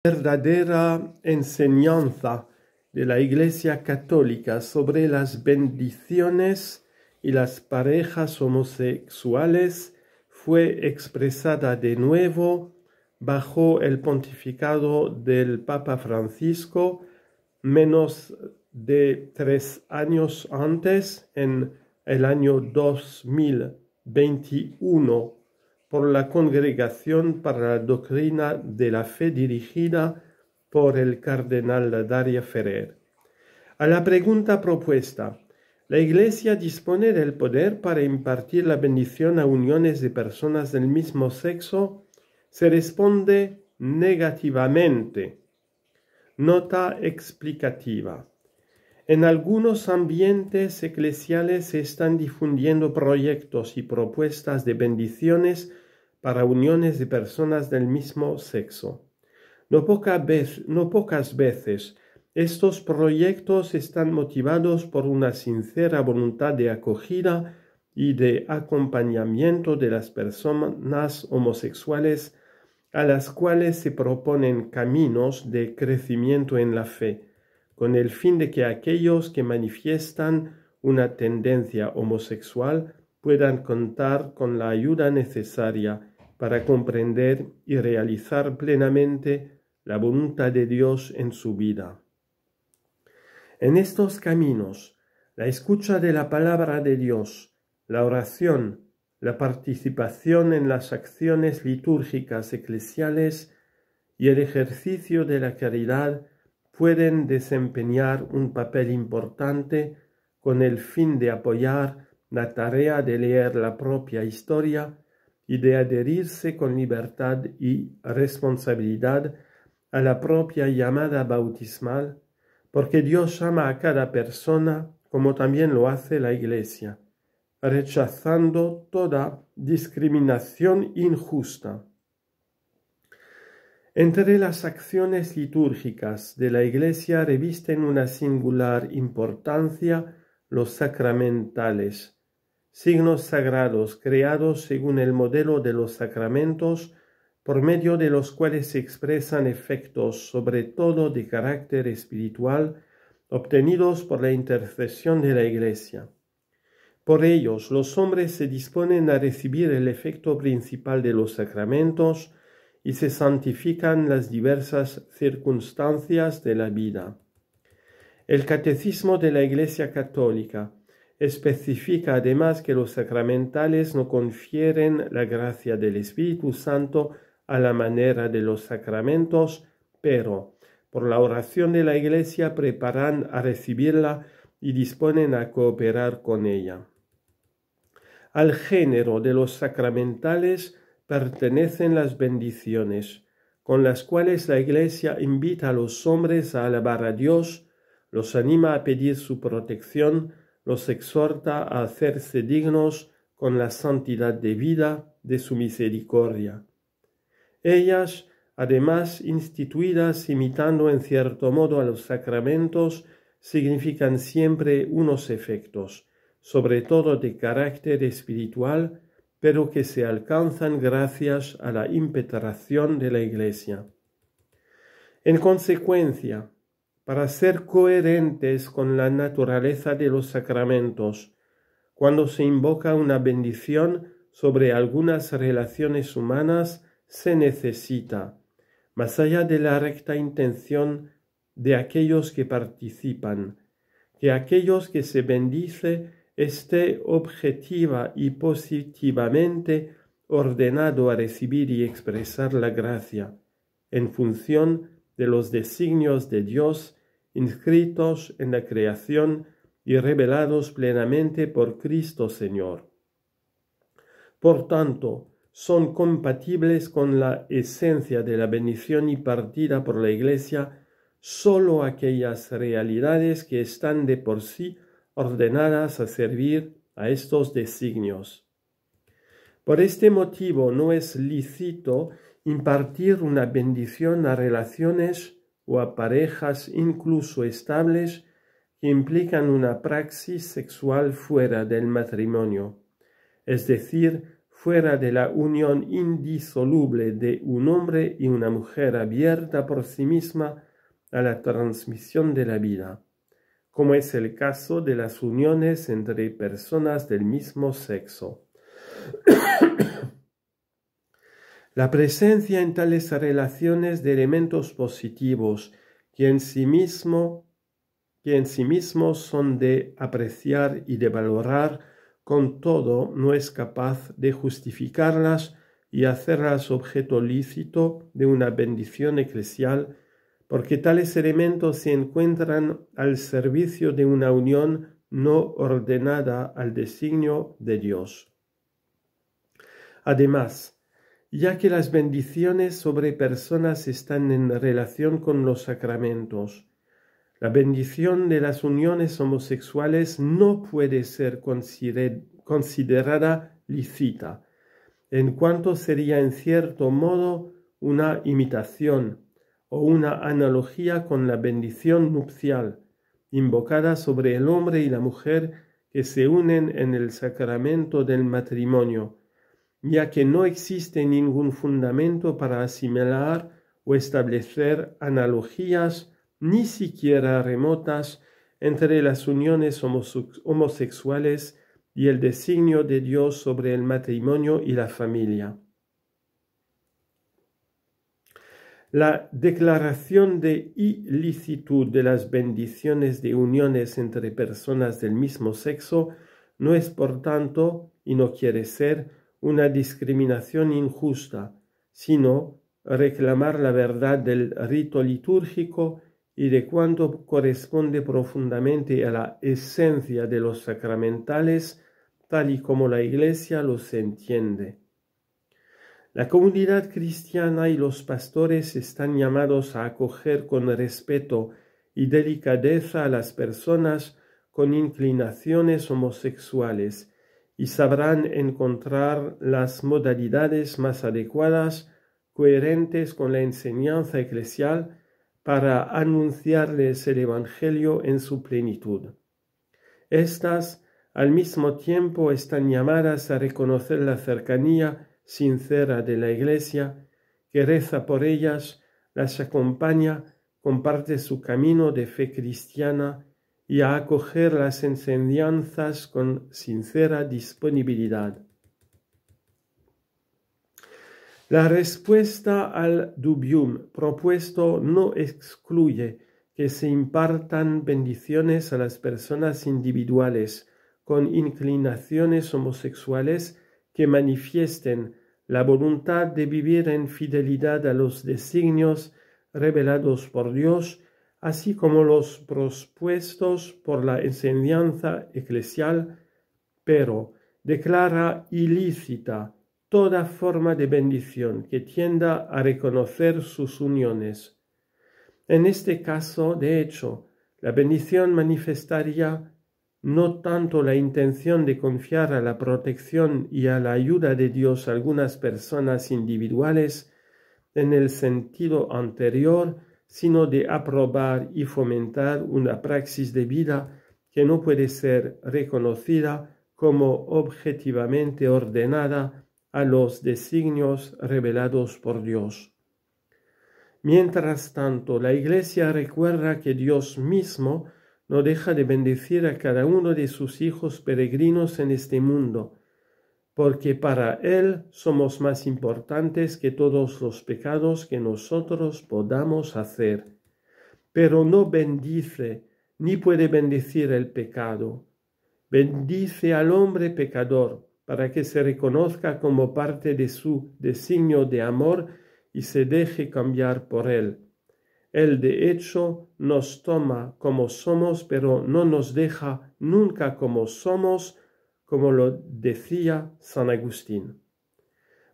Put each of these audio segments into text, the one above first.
Verdadera enseñanza de la Iglesia Católica sobre las bendiciones y las parejas homosexuales fue expresada de nuevo bajo el pontificado del Papa Francisco menos de 3 años antes, en el año 2021, por la Congregación para la Doctrina de la Fe dirigida por el cardenal Daria Ferrer. A la pregunta propuesta, ¿la Iglesia dispone del poder para impartir la bendición a uniones de personas del mismo sexo? Se responde negativamente. Nota explicativa. En algunos ambientes eclesiales se están difundiendo proyectos y propuestas de bendiciones para uniones de personas del mismo sexo. No pocas veces estos proyectos están motivados por una sincera voluntad de acogida y de acompañamiento de las personas homosexuales a las cuales se proponen caminos de crecimiento en la fe, con el fin de que aquellos que manifiestan una tendencia homosexual puedan contar con la ayuda necesaria para comprender y realizar plenamente la voluntad de Dios en su vida. En estos caminos, la escucha de la palabra de Dios, la oración, la participación en las acciones litúrgicas eclesiales y el ejercicio de la caridad pueden desempeñar un papel importante con el fin de apoyar la tarea de leer la propia historia y de adherirse con libertad y responsabilidad a la propia llamada bautismal, porque Dios llama a cada persona como también lo hace la Iglesia, rechazando toda discriminación injusta. Entre las acciones litúrgicas de la Iglesia revisten una singular importancia los sacramentales, signos sagrados creados según el modelo de los sacramentos, por medio de los cuales se expresan efectos, sobre todo de carácter espiritual, obtenidos por la intercesión de la Iglesia. Por ellos, los hombres se disponen a recibir el efecto principal de los sacramentos y se santifican las diversas circunstancias de la vida. El Catecismo de la Iglesia Católica especifica además que los sacramentales no confieren la gracia del Espíritu Santo a la manera de los sacramentos, pero por la oración de la Iglesia preparan a recibirla y disponen a cooperar con ella. Al género de los sacramentales pertenecen las bendiciones, con las cuales la Iglesia invita a los hombres a alabar a Dios, los anima a pedir su protección, los exhorta a hacerse dignos con la santidad de vida de su misericordia. Ellas, además instituidas imitando en cierto modo a los sacramentos, significan siempre unos efectos, sobre todo de carácter espiritual, pero que se alcanzan gracias a la impetración de la Iglesia. En consecuencia, para ser coherentes con la naturaleza de los sacramentos, cuando se invoca una bendición sobre algunas relaciones humanas, se necesita, más allá de la recta intención de aquellos que participan, que aquellos que se bendice esté objetiva y positivamente ordenado a recibir y expresar la gracia, en función de los designios de Dios inscritos en la creación y revelados plenamente por Cristo Señor. Por tanto, son compatibles con la esencia de la bendición impartida por la Iglesia sólo aquellas realidades que están de por sí ordenadas a servir a estos designios. Por este motivo no es lícito impartir una bendición a relaciones o a parejas incluso estables que implican una praxis sexual fuera del matrimonio, es decir, fuera de la unión indisoluble de un hombre y una mujer abierta por sí misma a la transmisión de la vida, como es el caso de las uniones entre personas del mismo sexo. La presencia en tales relaciones de elementos positivos que en sí mismos son de apreciar y de valorar, con todo no es capaz de justificarlas y hacerlas objeto lícito de una bendición eclesial, porque tales elementos se encuentran al servicio de una unión no ordenada al designio de Dios. Además, ya que las bendiciones sobre personas están en relación con los sacramentos, la bendición de las uniones homosexuales no puede ser considerada lícita, en cuanto sería en cierto modo una imitación o una analogía con la bendición nupcial, invocada sobre el hombre y la mujer que se unen en el sacramento del matrimonio, ya que no existe ningún fundamento para asimilar o establecer analogías ni siquiera remotas entre las uniones homosexuales y el designio de Dios sobre el matrimonio y la familia. La declaración de ilicitud de las bendiciones de uniones entre personas del mismo sexo no es, por tanto, y no quiere ser, una discriminación injusta, sino reclamar la verdad del rito litúrgico y de cuanto corresponde profundamente a la esencia de los sacramentales, tal y como la Iglesia los entiende. La comunidad cristiana y los pastores están llamados a acoger con respeto y delicadeza a las personas con inclinaciones homosexuales y sabrán encontrar las modalidades más adecuadas, coherentes con la enseñanza eclesial, para anunciarles el Evangelio en su plenitud. Estas, al mismo tiempo, están llamadas a reconocer la cercanía sincera de la Iglesia, que reza por ellas, las acompaña, comparte su camino de fe cristiana y a acoger las enseñanzas con sincera disponibilidad. La respuesta al dubium propuesto no excluye que se impartan bendiciones a las personas individuales con inclinaciones homosexuales que manifiesten la voluntad de vivir en fidelidad a los designios revelados por Dios, así como los propuestos por la enseñanza eclesial, pero declara ilícita toda forma de bendición que tienda a reconocer sus uniones. En este caso, de hecho, la bendición manifestaría no tanto la intención de confiar a la protección y a la ayuda de Dios a algunas personas individuales en el sentido anterior, sino de aprobar y fomentar una praxis de vida que no puede ser reconocida como objetivamente ordenada a los designios revelados por Dios. Mientras tanto, la Iglesia recuerda que Dios mismo no deja de bendecir a cada uno de sus hijos peregrinos en este mundo, porque para Él somos más importantes que todos los pecados que nosotros podamos hacer. Pero no bendice ni puede bendecir el pecado. Bendice al hombre pecador, para que se reconozca como parte de su designio de amor y se deje cambiar por él. Él, de hecho, nos toma como somos, pero no nos deja nunca como somos, como lo decía San Agustín.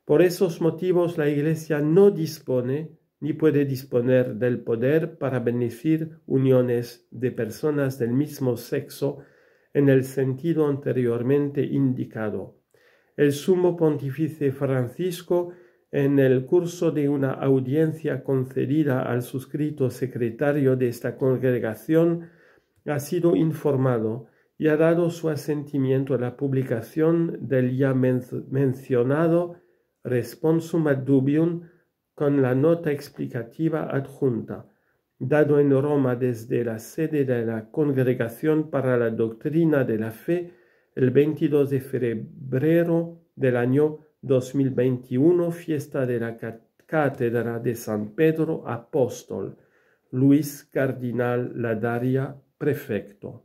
Por esos motivos la Iglesia no dispone ni puede disponer del poder para bendecir uniones de personas del mismo sexo en el sentido anteriormente indicado. El sumo pontífice Francisco, en el curso de una audiencia concedida al suscrito secretario de esta congregación, ha sido informado y ha dado su asentimiento a la publicación del ya mencionado Responsum ad Dubium con la nota explicativa adjunta, dado en Roma desde la sede de la Congregación para la Doctrina de la Fe el 22 de febrero del año 2021, fiesta de la Cátedra de San Pedro Apóstol, Luis Cardinal Ladaria, prefecto.